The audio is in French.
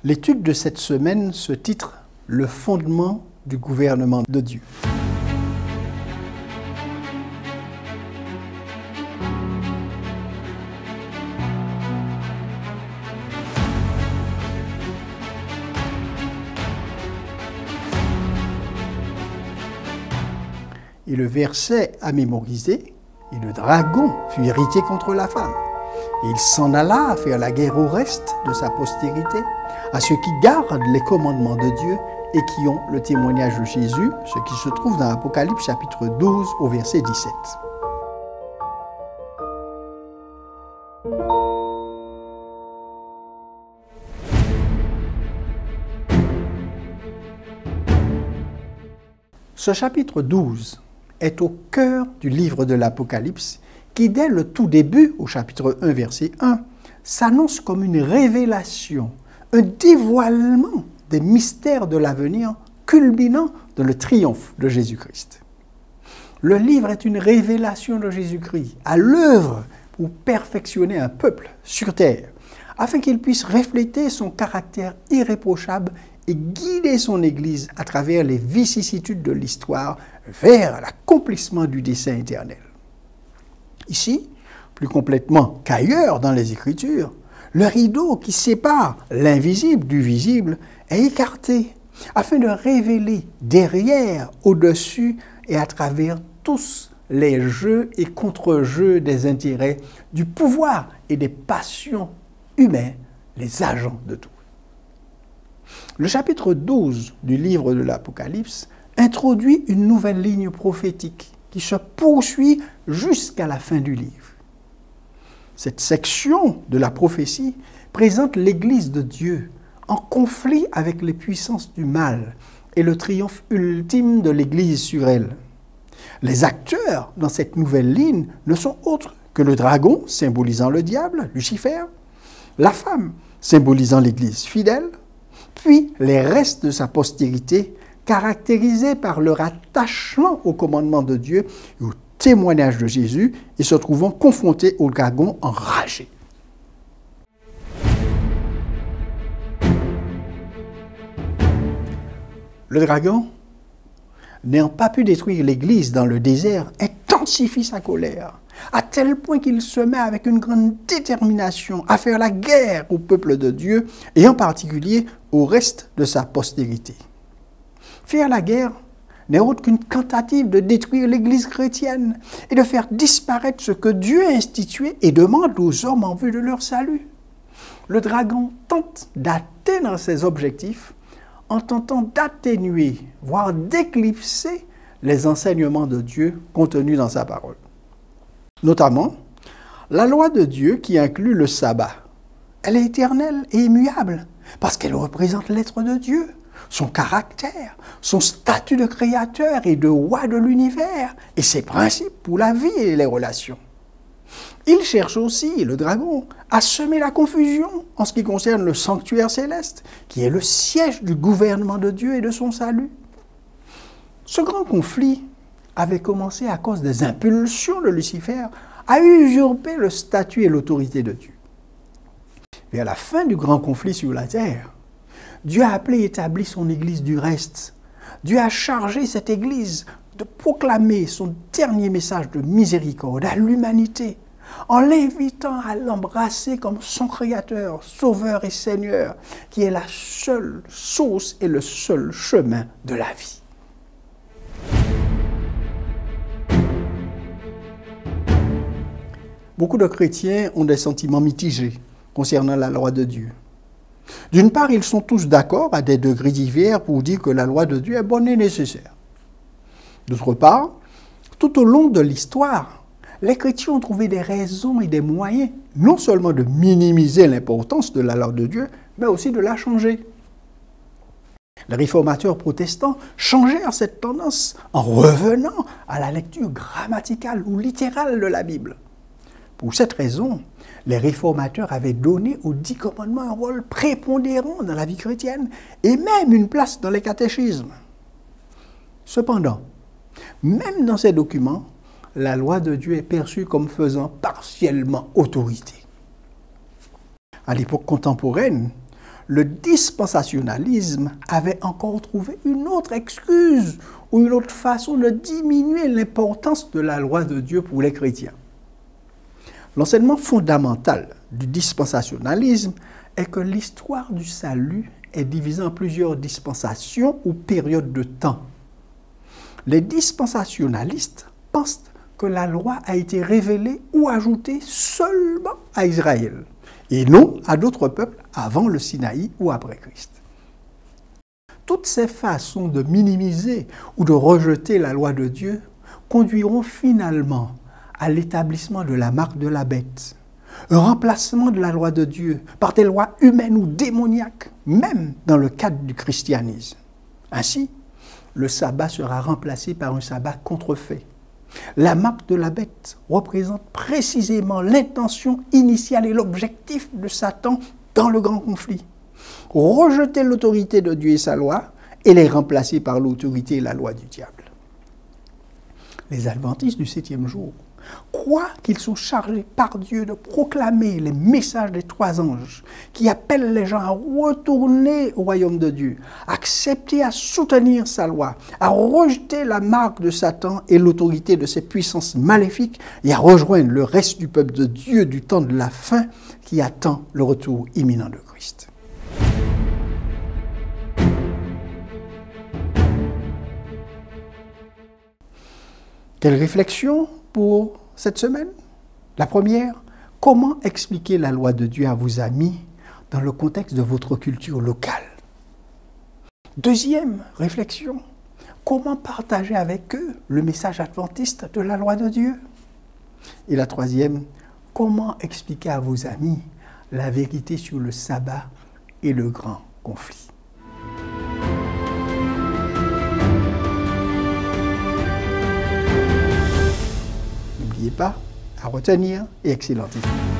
L'étude de cette semaine se titre « Le fondement du gouvernement de Dieu ». Et le verset à mémoriser, « Et le dragon fut irrité contre la femme. Et il s'en alla faire la guerre au reste de sa postérité, à ceux qui gardent les commandements de Dieu et qui ont le témoignage de Jésus, ce qui se trouve dans Apocalypse chapitre 12 au verset 17. Ce chapitre 12 est au cœur du livre de l'Apocalypse qui, dès le tout début, au chapitre 1, verset 1, s'annonce comme une révélation, un dévoilement des mystères de l'avenir culminant dans le triomphe de Jésus-Christ. Le livre est une révélation de Jésus-Christ à l'œuvre pour perfectionner un peuple sur terre, afin qu'il puisse refléter son caractère irréprochable et guider son Église à travers les vicissitudes de l'histoire vers l'accomplissement du dessein éternel. Ici, plus complètement qu'ailleurs dans les Écritures, le rideau qui sépare l'invisible du visible est écarté afin de révéler derrière, au-dessus et à travers tous les jeux et contre-jeux des intérêts, du pouvoir et des passions humaines, les agents de tout. Le chapitre 12 du livre de l'Apocalypse introduit une nouvelle ligne prophétique qui se poursuit jusqu'à la fin du livre. Cette section de la prophétie présente l'Église de Dieu en conflit avec les puissances du mal et le triomphe ultime de l'Église sur elle. Les acteurs dans cette nouvelle ligne ne sont autres que le dragon, symbolisant le diable, Lucifer, la femme, symbolisant l'Église fidèle, puis les restes de sa postérité, caractérisés par leur attachement au commandement de Dieu et au témoignage de Jésus, et se trouvant confrontés au dragon enragé. Le dragon, n'ayant pas pu détruire l'Église dans le désert, intensifie sa colère, à tel point qu'il se met avec une grande détermination à faire la guerre au peuple de Dieu, et en particulier au reste de sa postérité. Faire la guerre n'est autre qu'une tentative de détruire l'Église chrétienne et de faire disparaître ce que Dieu a institué et demande aux hommes en vue de leur salut. Le dragon tente d'atteindre ses objectifs en tentant d'atténuer, voire d'éclipser les enseignements de Dieu contenus dans sa parole. Notamment, la loi de Dieu qui inclut le sabbat. Elle est éternelle et immuable parce qu'elle représente l'être de Dieu, son caractère, son statut de créateur et de roi de l'univers et ses principes pour la vie et les relations. Il cherche aussi, le dragon, à semer la confusion en ce qui concerne le sanctuaire céleste, qui est le siège du gouvernement de Dieu et de son salut. Ce grand conflit avait commencé à cause des impulsions de Lucifer à usurper le statut et l'autorité de Dieu. Vers la fin du grand conflit sur la terre, Dieu a appelé et établi son Église du reste. Dieu a chargé cette Église de proclamer son dernier message de miséricorde à l'humanité, en l'invitant à l'embrasser comme son Créateur, Sauveur et Seigneur, qui est la seule source et le seul chemin de la vie. Beaucoup de chrétiens ont des sentiments mitigés concernant la loi de Dieu. D'une part, ils sont tous d'accord à des degrés divers pour dire que la loi de Dieu est bonne et nécessaire. D'autre part, tout au long de l'histoire, les chrétiens ont trouvé des raisons et des moyens non seulement de minimiser l'importance de la loi de Dieu, mais aussi de la changer. Les réformateurs protestants changèrent cette tendance en revenant à la lecture grammaticale ou littérale de la Bible. Pour cette raison, les réformateurs avaient donné aux 10 commandements un rôle prépondérant dans la vie chrétienne et même une place dans les catéchismes. Cependant, même dans ces documents, la loi de Dieu est perçue comme faisant partiellement autorité. À l'époque contemporaine, le dispensationalisme avait encore trouvé une autre excuse ou une autre façon de diminuer l'importance de la loi de Dieu pour les chrétiens. L'enseignement fondamental du dispensationalisme est que l'histoire du salut est divisée en plusieurs dispensations ou périodes de temps. Les dispensationalistes pensent que la loi a été révélée ou ajoutée seulement à Israël, et non à d'autres peuples avant le Sinaï ou après Christ. Toutes ces façons de minimiser ou de rejeter la loi de Dieu conduiront finalement à l'établissement de la marque de la bête, un remplacement de la loi de Dieu par des lois humaines ou démoniaques, même dans le cadre du christianisme. Ainsi, le sabbat sera remplacé par un sabbat contrefait. La marque de la bête représente précisément l'intention initiale et l'objectif de Satan dans le grand conflit. Rejeter l'autorité de Dieu et sa loi et les remplacer par l'autorité et la loi du diable. Les adventistes du 7e jour croient qu'ils sont chargés par Dieu de proclamer les messages des 3 anges qui appellent les gens à retourner au royaume de Dieu, à accepter, à soutenir sa loi, à rejeter la marque de Satan et l'autorité de ses puissances maléfiques et à rejoindre le reste du peuple de Dieu du temps de la fin qui attend le retour imminent de Christ. Quelle réflexion pour cette semaine? La première, comment expliquer la loi de Dieu à vos amis dans le contexte de votre culture locale? Deuxième réflexion, comment partager avec eux le message adventiste de la loi de Dieu? Et la troisième, comment expliquer à vos amis la vérité sur le sabbat et le grand conflit? N'oubliez pas à retenir et excellente étude.